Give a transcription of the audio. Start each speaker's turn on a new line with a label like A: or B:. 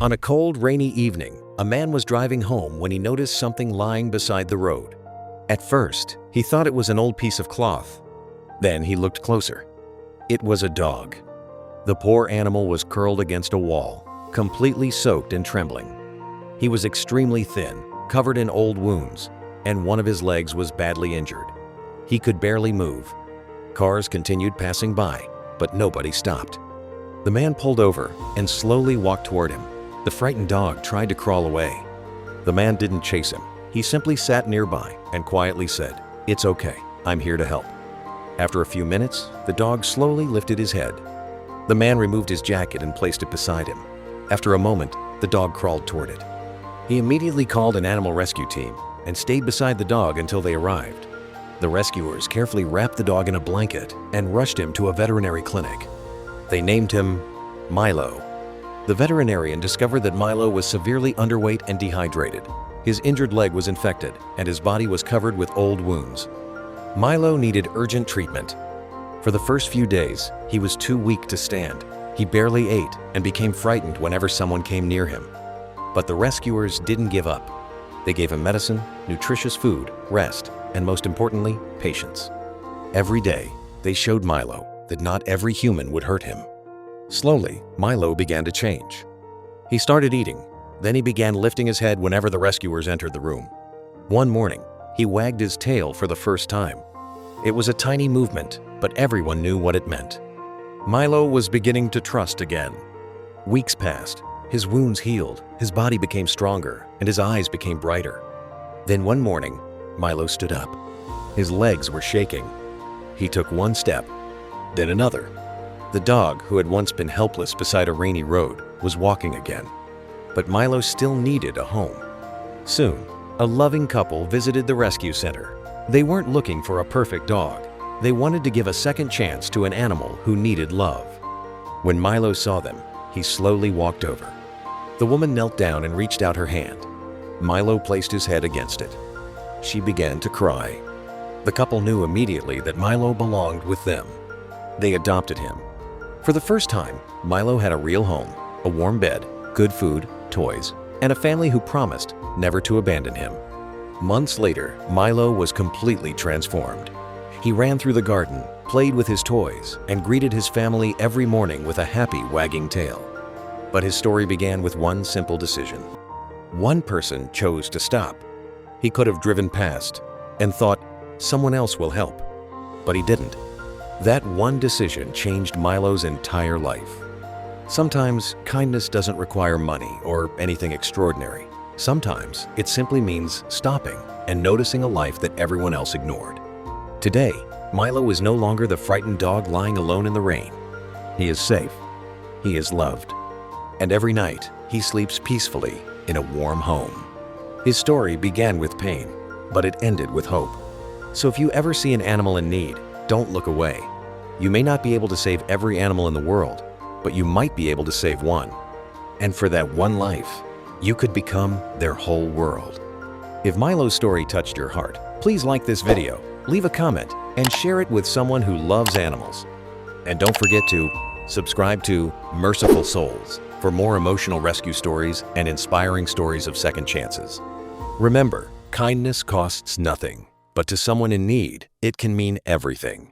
A: On a cold, rainy evening, a man was driving home when he noticed something lying beside the road. At first, he thought it was an old piece of cloth. Then he looked closer. It was a dog. The poor animal was curled against a wall, completely soaked and trembling. He was extremely thin, covered in old wounds, and one of his legs was badly injured. He could barely move. Cars continued passing by, but nobody stopped. The man pulled over and slowly walked toward him. The frightened dog tried to crawl away. The man didn't chase him. He simply sat nearby and quietly said, "It's okay, I'm here to help." After a few minutes, the dog slowly lifted his head. The man removed his jacket and placed it beside him. After a moment, the dog crawled toward it. He immediately called an animal rescue team and stayed beside the dog until they arrived. The rescuers carefully wrapped the dog in a blanket and rushed him to a veterinary clinic. They named him Milo. The veterinarian discovered that Milo was severely underweight and dehydrated. His injured leg was infected, and his body was covered with old wounds. Milo needed urgent treatment. For the first few days, he was too weak to stand. He barely ate and became frightened whenever someone came near him. But the rescuers didn't give up. They gave him medicine, nutritious food, rest, and most importantly, patience. Every day, they showed Milo that not every human would hurt him. Slowly, Milo began to change. He started eating, then he began lifting his head whenever the rescuers entered the room. One morning, he wagged his tail for the first time. It was a tiny movement, but everyone knew what it meant. Milo was beginning to trust again. Weeks passed, his wounds healed, his body became stronger, and his eyes became brighter. Then one morning, Milo stood up. His legs were shaking. He took one step, then another. The dog, who had once been helpless beside a rainy road, was walking again. But Milo still needed a home. Soon, a loving couple visited the rescue center. They weren't looking for a perfect dog. They wanted to give a second chance to an animal who needed love. When Milo saw them, he slowly walked over. The woman knelt down and reached out her hand. Milo placed his head against it. She began to cry. The couple knew immediately that Milo belonged with them. They adopted him. For the first time, Milo had a real home, a warm bed, good food, toys, and a family who promised never to abandon him. Months later, Milo was completely transformed. He ran through the garden, played with his toys, and greeted his family every morning with a happy wagging tail. But his story began with one simple decision. One person chose to stop. He could have driven past and thought, someone else will help. But he didn't. That one decision changed Milo's entire life. Sometimes kindness doesn't require money or anything extraordinary. Sometimes it simply means stopping and noticing a life that everyone else ignored. Today, Milo is no longer the frightened dog lying alone in the rain. He is safe. He is loved. And every night, he sleeps peacefully in a warm home. His story began with pain, but it ended with hope. So if you ever see an animal in need, don't look away. You may not be able to save every animal in the world, but you might be able to save one. And for that one life, you could become their whole world. If Milo's story touched your heart, please like this video, leave a comment, and share it with someone who loves animals. And don't forget to subscribe to Merciful Souls for more emotional rescue stories and inspiring stories of second chances. Remember, kindness costs nothing, but to someone in need, it can mean everything.